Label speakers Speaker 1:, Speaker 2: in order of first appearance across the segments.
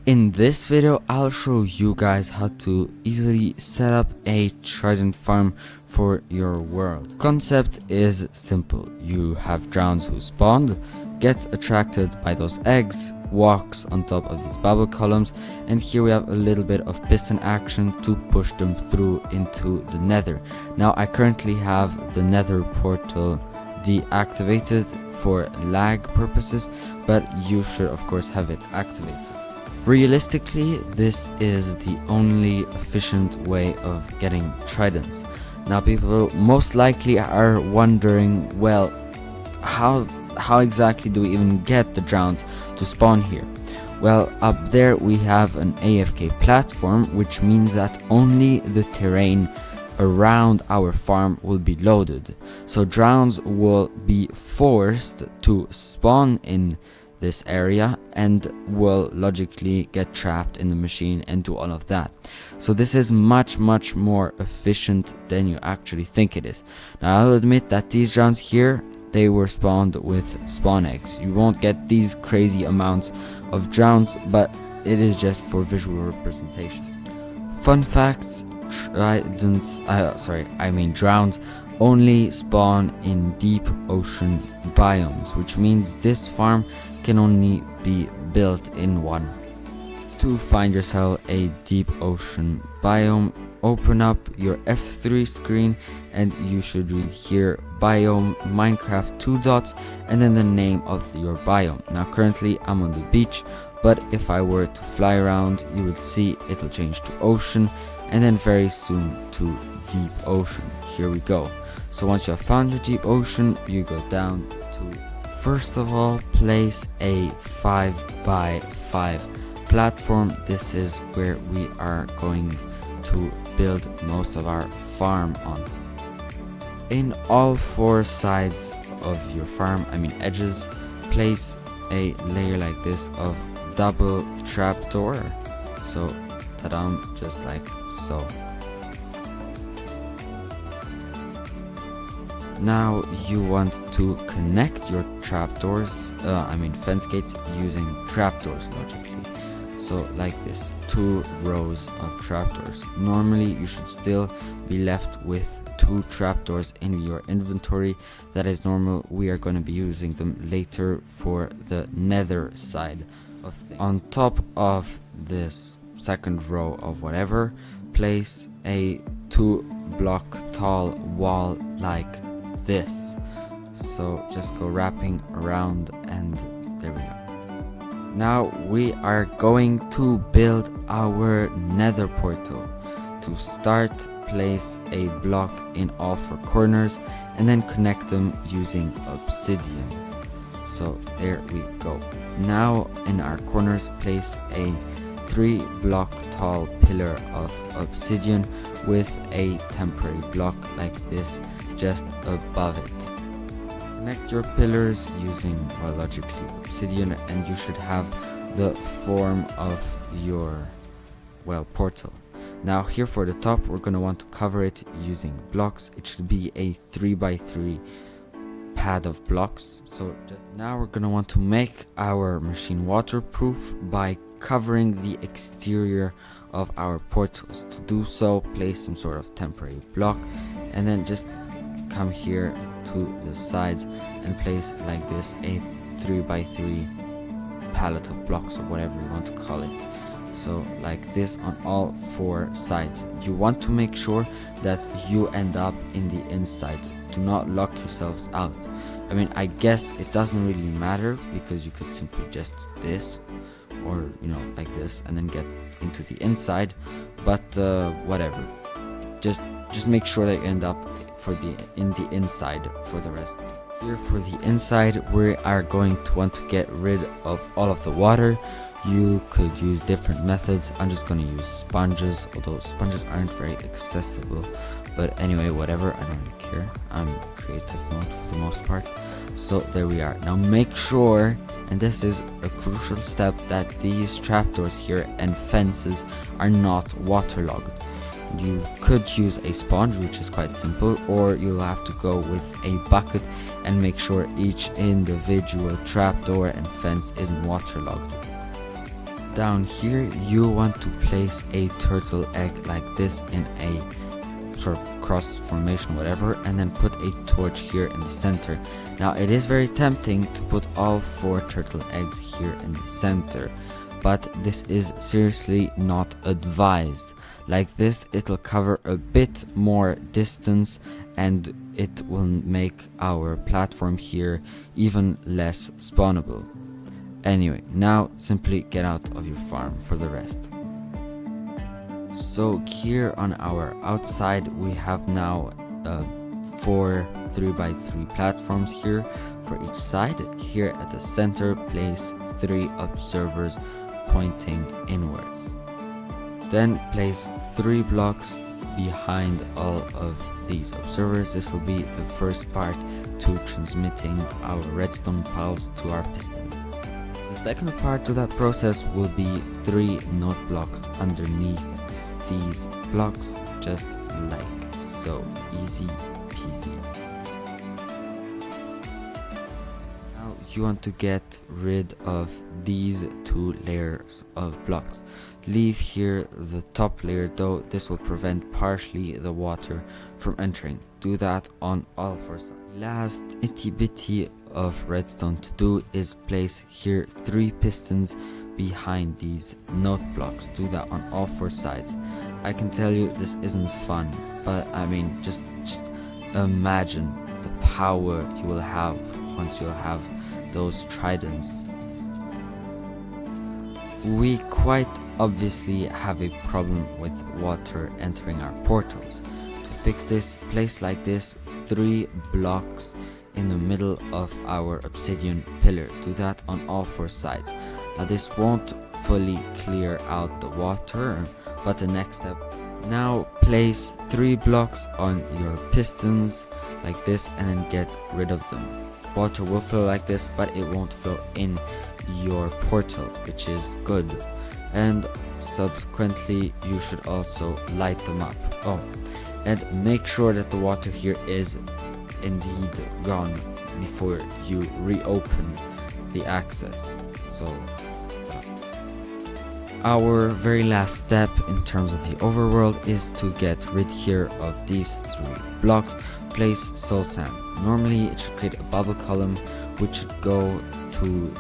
Speaker 1: In this video, I'll show you guys how to easily set up a trident farm for your world. Concept is simple. You have drowns who spawned, gets attracted by those eggs, walks on top of these bubble columns, and here we have a little bit of piston action to push them through into the nether. Now I currently have the nether portal deactivated for lag purposes, but you should of course have it activated. Realistically, this is the only efficient way of getting tridents. Now people most likely are wondering, well, how exactly do we even get the drowns to spawn here? Well, up there we have an AFK platform, which means that only the terrain around our farm will be loaded. So drowns will be forced to spawn in this area and will logically get trapped in the machine and do all of that. So this is much more efficient than you actually think it is. Now I'll admit that these drowns here, they were spawned with spawn eggs. You won't get these crazy amounts of drowns, but it is just for visual representation. Fun facts: drowns only spawn in deep ocean biomes, which means this farm can only be built in one. To find yourself a deep ocean biome, open up your F3 screen and you should read here biome Minecraft 2 dots and then the name of your biome. Now currently I'm on the beach, but if I were to fly around, you will see it'll change to ocean and then very soon to deep ocean. Here we go. So once you have found your deep ocean, you go down to, first of all, place a 5x5 platform. This is where we are going to build most of our farm on. In all four sides of your farm, edges, place a layer like this of double trapdoor. So ta-da, just like so. Now you want to connect your trapdoors, fence gates, using trapdoors logically. So like this, 2 rows of trapdoors. Normally you should still be left with 2 trapdoors in your inventory. That is normal. We are going to be using them later for the nether side of things. On top of this second row of whatever, place a 2 block tall wall like this. So just go wrapping around and there we go. Now we are going to build our nether portal. To start, place a block in all 4 corners and then connect them using obsidian. So there we go. Now in our corners, place a 3 block tall pillar of obsidian with a temporary block like this just above it. Connect your pillars using, well, logically obsidian, and you should have the form of your, well, portal. Now here for the top, we're going to want to cover it using blocks. It should be a 3x3 pad of blocks. So just now we're going to want to make our machine waterproof by covering the exterior of our portals. To do so, place some sort of temporary block and then just come here to the sides and place like this a 3x3 pallet of blocks, or whatever you want to call it. So like this on all 4 sides. You want to make sure that you end up in the inside. Do not lock yourselves out. I guess it doesn't really matter, because you could simply just do this, or like this, and then get into the inside, but whatever. Just make sure that you end up in the inside for the rest. Here for the inside, we are going to want to get rid of all of the water. You could use different methods. I'm just going to use sponges, although sponges aren't very accessible. But anyway, whatever, I don't really care. I'm creative mode for the most part. So there we are. Now make sure, and this is a crucial step, that these trapdoors here and fences are not waterlogged. You could use a sponge, which is quite simple, or you'll have to go with a bucket and make sure each individual trapdoor and fence isn't waterlogged. Down here you want to place a turtle egg like this in a sort of cross formation, whatever, and then put a torch here in the center. Now it is very tempting to put all 4 turtle eggs here in the center, but this is seriously not advised. Like this, it'll cover a bit more distance and it will make our platform here even less spawnable. Anyway, now simply get out of your farm for the rest. So here on our outside we have now 4 3x3 platforms here for each side. Here at the center, place 3 observers pointing inwards. Then place 3 blocks behind all of these observers. This will be the first part to transmitting our redstone pulse to our pistons. The second part to that process will be 3 note blocks underneath these blocks, just like so. Easy peasy. Now you want to get rid of these 2 layers of blocks. Leave here the top layer though, this will prevent partially the water from entering. Do that on all 4 sides. Last itty bitty of redstone to do is place here 3 pistons behind these note blocks. Do that on all 4 sides. I can tell you this isn't fun, but I mean just imagine the power you will have once you'll have those tridents. We quite obviously have a problem with water entering our portals. To fix this, place like this 3 blocks in the middle of our obsidian pillar. Do that on all 4 sides. Now this won't fully clear out the water, but the next step. Now place 3 blocks on your pistons like this and then get rid of them. Water will flow like this, but it won't flow in your portal, which is good. And subsequently you should also light them up. Oh, and make sure that the water here is indeed gone before you reopen the access. So our very last step in terms of the overworld is to get rid here of these 3 blocks. Place soul sand. Normally it should create a bubble column which should go to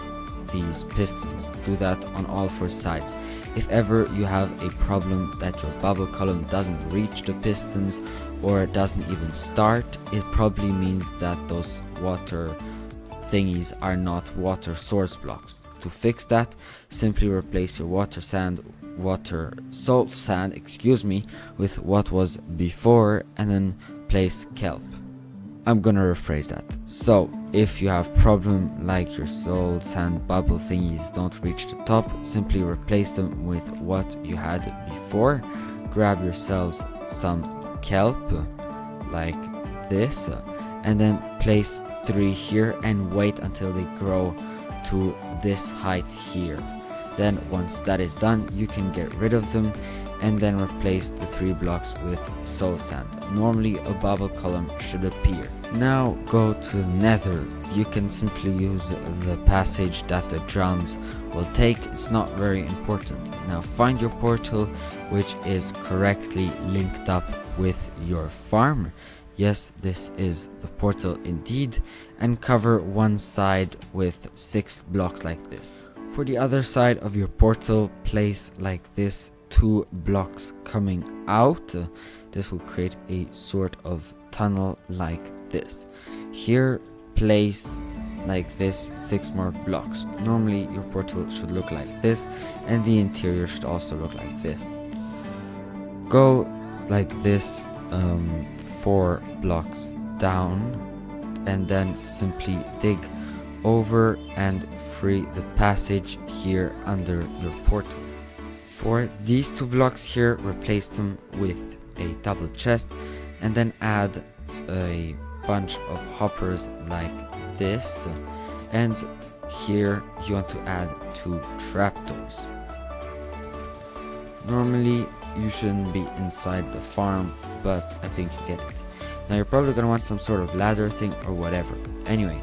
Speaker 1: these pistons. Do that on all 4 sides. If ever you have a problem that your bubble column doesn't reach the pistons or doesn't even start, it probably means that those water thingies are not water source blocks. To fix that, simply replace your soul sand, with what was before and then place kelp. I'm gonna rephrase that. So if you have problem like your soul sand bubble thingies don't reach the top, simply replace them with what you had before. Grab yourselves some kelp like this and then place 3 here and wait until they grow to this height here. Then once that is done, you can get rid of them and then replace the 3 blocks with soul sand. Normally a bubble column should appear. Now go to the nether. You can simply use the passage that the drowns will take. It's not very important. Now find your portal which is correctly linked up with your farm. Yes, this is the portal indeed, and cover one side with 6 blocks like this. For the other side of your portal, place like this 2 blocks coming out. This will create a sort of tunnel like this. Here place like this 6 more blocks. Normally your portal should look like this and the interior should also look like this. Go like this 4 blocks down and then simply dig over and free the passage here under your portal. For these 2 blocks here, replace them with a double chest and then add a bunch of hoppers like this, and here you want to add 2 trapdoors. Normally you shouldn't be inside the farm, but I think you get it. Now you're probably gonna want some sort of ladder thing or whatever. Anyway,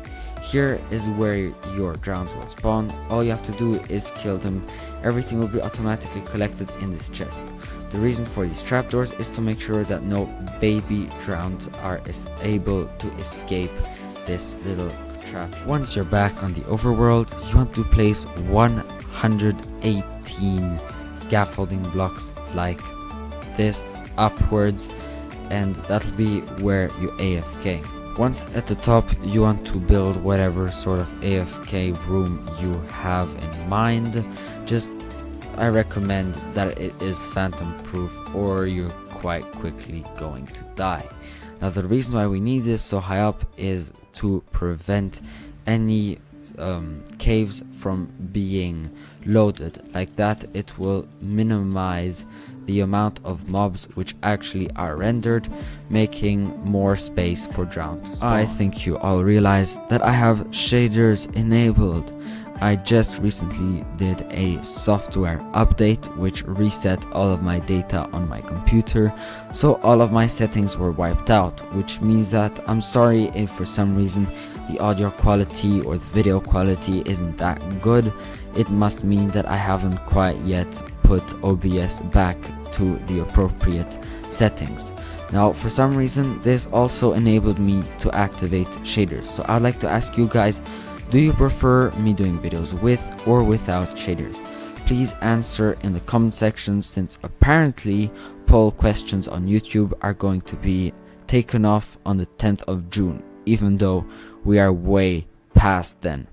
Speaker 1: Here is where your drowns will spawn. All you have to do is kill them. Everything will be automatically collected in this chest. The reason for these trapdoors is to make sure that no baby drowns are able to escape this little trap. Once you're back on the overworld, you want to place 118 scaffolding blocks like this upwards, and that'll be where you AFK. Once at the top, you want to build whatever sort of AFK room you have in mind. I recommend that it is phantom proof or you're quite quickly going to die. Now the reason why we need this so high up is to prevent any caves from being loaded. Like that, it will minimize the amount of mobs which actually are rendered, making more space for drown to spawn. I think you all realize that I have shaders enabled. I just recently did a software update which reset all of my data on my computer, so all of my settings were wiped out, which means that I'm sorry if for some reason the audio quality or the video quality isn't that good. It must mean that I haven't quite yet put OBS back to the appropriate settings. Now for some reason this also enabled me to activate shaders, so I'd like to ask you guys, do you prefer me doing videos with or without shaders? Please answer in the comment section, since apparently poll questions on YouTube are going to be taken off on the 10th of June, even though we are way past then.